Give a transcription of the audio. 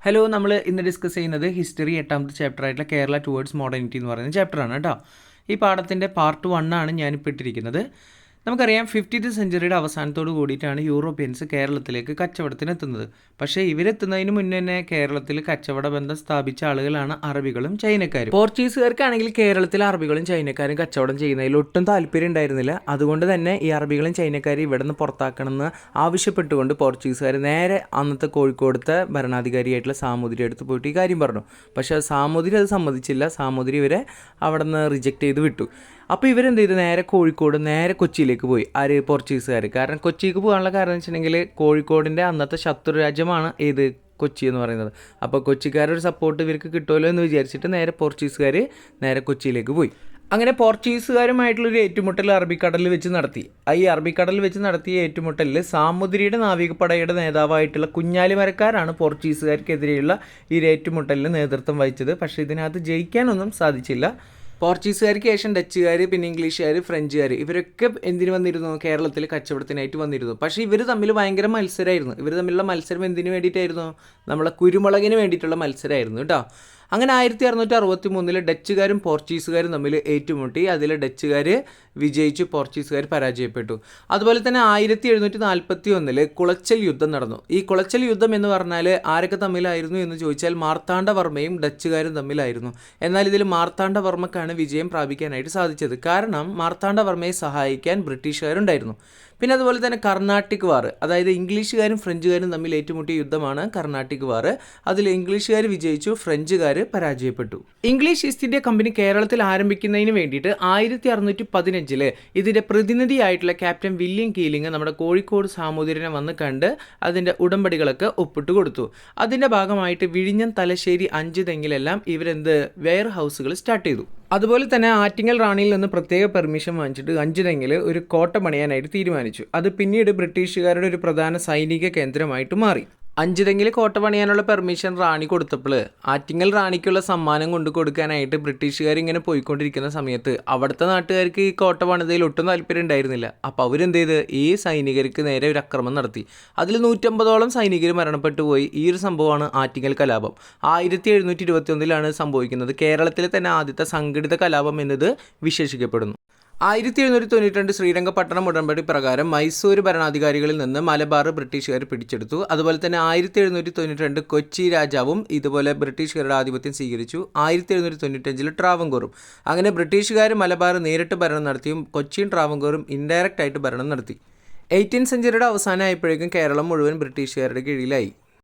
Hello, നമ്മൾ ഇന്ന് discuss ചെയ്യുന്നത് ഹിസ്റ്ററി 8ാമത്തെ ചാപ്റ്റർ ആയിട്ടുള്ള കേരള ടുവേർഡ്സ് മോഡേണിറ്റി എന്ന് പറയുന്ന ചാപ്റ്ററാണ് കേട്ടോ. ഈ പാഠത്തിൻ്റെ പാർട്ട് 1 ആണ് ഞാനിപ്പോൾ ഇട്ടിരിക്കുന്നത്. നമുക്കറിയാം 50th സെഞ്ചുറിയുടെ അവസാനത്തോട് കൂടിയിട്ടാണ് യൂറോപ്യൻസ് കേരളത്തിലേക്ക് കച്ചവടത്തിന് എത്തുന്നത്. പക്ഷേ ഇവരെത്തുന്നതിന് മുന്നേ തന്നെ കേരളത്തിൽ കച്ചവട ബന്ധം സ്ഥാപിച്ച ആളുകളാണ് അറബികളും ചൈനക്കാരും. പോർച്ചുഗീസുകാർക്കാണെങ്കിൽ കേരളത്തിലെ അറബികളും ചൈനക്കാരും കച്ചവടം ചെയ്യുന്നതിൽ ഒട്ടും താല്പര്യം ഉണ്ടായിരുന്നില്ല. അതുകൊണ്ട് തന്നെ ഈ അറബികളും ചൈനക്കാരും ഇവിടെ നിന്ന് പുറത്താക്കണമെന്ന് ആവശ്യപ്പെട്ടുകൊണ്ട് പോർച്ചുഗീസുകാർ നേരെ അന്നത്തെ കോഴിക്കോടത്തെ ഭരണാധികാരിയായിട്ടുള്ള സാമൂതിരി അടുത്ത് പോയിട്ട് ഈ കാര്യം പറഞ്ഞു. പക്ഷേ സാമൂതിരി അത് സമ്മതിച്ചില്ല. സാമൂതിരി ഇവരെ അവിടെ നിന്ന് റിജക്റ്റ് ചെയ്ത് വിട്ടു. അപ്പോൾ ഇവരെന്ത് ചെയ്തു? നേരെ കോഴിക്കോട് നേരെ കൊച്ചിയിലേക്ക് പോയി. ആര്? പോർച്ചുഗീസുകാർ. കാരണം കൊച്ചിക്ക് പോകാനുള്ള കാരണം എന്ന് വെച്ചിട്ടുണ്ടെങ്കിൽ കോഴിക്കോടിൻ്റെ അന്നത്തെ ശത്രു രാജ്യമാണ് ഏത്? കൊച്ചി എന്ന് പറയുന്നത്. അപ്പോൾ കൊച്ചിക്കാരൊരു സപ്പോർട്ട് ഇവർക്ക് കിട്ടുമല്ലോ എന്ന് വിചാരിച്ചിട്ട് നേരെ പോർച്ചുഗീസുകാർ നേരെ കൊച്ചിയിലേക്ക് പോയി. അങ്ങനെ പോർച്ചുഗീസുകാരുമായിട്ടുള്ളൊരു ഏറ്റുമുട്ടൽ അറബിക്കടലിൽ വെച്ച് നടത്തി. ഈ അറബിക്കടലിൽ വെച്ച് നടത്തിയ ഏറ്റുമുട്ടലിൽ സാമൂതിരിയുടെ നാവികപ്പടയുടെ നേതാവായിട്ടുള്ള കുഞ്ഞാലിമരക്കാരാണ് പോർച്ചുഗീസുകാർക്കെതിരെയുള്ള ഈ ഏറ്റുമുട്ടലിന് നേതൃത്വം വഹിച്ചത്. പക്ഷേ ഇതിനകത്ത് ജയിക്കാനൊന്നും സാധിച്ചില്ല. പോർച്ചുഗീസുകാർക്ക് ശേഷം ഡച്ചുകാർ, പിന്നെ ഇംഗ്ലീഷുകാർ, ഫ്രഞ്ചുകാർ ഇവരൊക്കെ എന്തിനു വന്നിരുന്നു? കേരളത്തിൽ കച്ചവടത്തിനായിട്ട് വന്നിരുന്നു. പക്ഷേ ഇവർ തമ്മിൽ ഭയങ്കര മത്സരമായിരുന്നു. ഇവർ തമ്മിലുള്ള മത്സരം എന്തിനു വേണ്ടിയിട്ടായിരുന്നു? നമ്മളെ കുരുമുളകിന് വേണ്ടിയിട്ടുള്ള മത്സരമായിരുന്നു കേട്ടോ. അങ്ങനെ 1663 ഡച്ചുകാരും പോർച്ചുഗീസുകാരും തമ്മിൽ ഏറ്റുമുട്ടി. അതിൽ ഡച്ചുകാർ വിജയിച്ചു, പോർച്ചുഗീസുകാർ പരാജയപ്പെട്ടു. അതുപോലെ തന്നെ 1741 കുളച്ചൽ യുദ്ധം നടന്നു. ഈ കുളച്ചൽ യുദ്ധം എന്ന് പറഞ്ഞാൽ ആരൊക്കെ തമ്മിലായിരുന്നു എന്ന് ചോദിച്ചാൽ മാർത്താണ്ഡവർമ്മയും ഡച്ചുകാരും തമ്മിലായിരുന്നു. എന്നാൽ ഇതിൽ മാർത്താണ്ഡവർമ്മക്കാണ് വിജയം പ്രാപിക്കാനായിട്ട് സാധിച്ചത്. കാരണം മാർത്താണ്ഡവർമ്മയെ സഹായിക്കാൻ ബ്രിട്ടീഷുകാരുണ്ടായിരുന്നു. പിന്നെ അതുപോലെ തന്നെ കർണാട്ടിക് വാർ, അതായത് ഇംഗ്ലീഷുകാരും ഫ്രഞ്ചുകാരും തമ്മിൽ ഏറ്റുമുട്ടിയ യുദ്ധമാണ് കർണാട്ടിക് വാർ. അതിൽ ഇംഗ്ലീഷുകാർ വിജയിച്ചു, ഫ്രഞ്ചുകാർ പരാജയപ്പെട്ടു. ഇംഗ്ലീഷ് ഈസ്റ്റ് ഇന്ത്യ കമ്പനി കേരളത്തിൽ ആരംഭിക്കുന്നതിന് വേണ്ടിയിട്ട് 1615 ഇതിൻ്റെ പ്രതിനിധിയായിട്ടുള്ള ക്യാപ്റ്റൻ വില്യം കീലിംഗ് നമ്മുടെ കോഴിക്കോട് സാമൂതിരിനെ വന്ന് കണ്ട് അതിൻ്റെ ഉടമ്പടികളൊക്കെ ഒപ്പിട്ട് കൊടുത്തു. അതിൻ്റെ ഭാഗമായിട്ട് വിഴിഞ്ഞം, തലശ്ശേരി, അഞ്ചുതെങ്ങിലെല്ലാം ഇവരെന്ത് വെയർ ഹൗസുകൾ സ്റ്റാർട്ട് ചെയ്തു. അതുപോലെ തന്നെ ആറ്റിങ്ങൽ റാണിയിൽ നിന്ന് പ്രത്യേക പെർമിഷൻ വാങ്ങിച്ചിട്ട് അഞ്ചുതെങ്ങിൽ ഒരു കോട്ട പണിയാനായിട്ട് തീരുമാനിച്ചു. അത് പിന്നീട് ബ്രിട്ടീഷുകാരുടെ ഒരു പ്രധാന സൈനിക കേന്ദ്രമായിട്ട് മാറി. അഞ്ചുതെങ്ങിൽ കോട്ട പണിയാനുള്ള പെർമിഷൻ റാണി കൊടുത്തപ്പോൾ ആറ്റിങ്ങൽ റാണിക്കുള്ള സമ്മാനം കൊണ്ട് കൊടുക്കാനായിട്ട് ബ്രിട്ടീഷുകാർ ഇങ്ങനെ പോയിക്കൊണ്ടിരിക്കുന്ന സമയത്ത് അവിടുത്തെ നാട്ടുകാർക്ക് ഈ കോട്ട പണിതയിൽ ഒട്ടും താല്പര്യം ഉണ്ടായിരുന്നില്ല. അപ്പോൾ അവരെന്ത് ചെയ്ത്? ഈ സൈനികർക്ക് നേരെ ഒരു ആക്രമണം നടത്തി. അതിൽ 150ഓളം സൈനികർ മരണപ്പെട്ടു പോയി. ഈ ഒരു സംഭവമാണ് ആറ്റിങ്ങൽ കലാപം. 1721 സംഭവിക്കുന്നത്. കേരളത്തിലെ തന്നെ ആദ്യത്തെ സംഘടിത കലാപം എന്നത് വിശേഷിക്കപ്പെടുന്നു. 1792 ശ്രീരംഗപട്ടണം ഉടമ്പടി പ്രകാരം മൈസൂർ ഭരണാധികാരികളിൽ നിന്ന് മലബാർ ബ്രിട്ടീഷുകാർ പിടിച്ചെടുത്തു. അതുപോലെ തന്നെ 1792 കൊച്ചി രാജാവും ഇതുപോലെ ബ്രിട്ടീഷുകാരുടെ ആധിപത്യം സ്വീകരിച്ചു. 1795 ട്രാവൻകൂറും. അങ്ങനെ ബ്രിട്ടീഷുകാർ മലബാർ നേരിട്ട് ഭരണം നടത്തിയും കൊച്ചിയും ട്രാവൻകൂറും ഇൻഡയറക്റ്റ് ആയിട്ട് ഭരണം നടത്തി. 18th സെഞ്ചുറിയുടെ അവസാനമായപ്പോഴേക്കും കേരളം മുഴുവൻ ബ്രിട്ടീഷുകാരുടെ കീഴിലായി.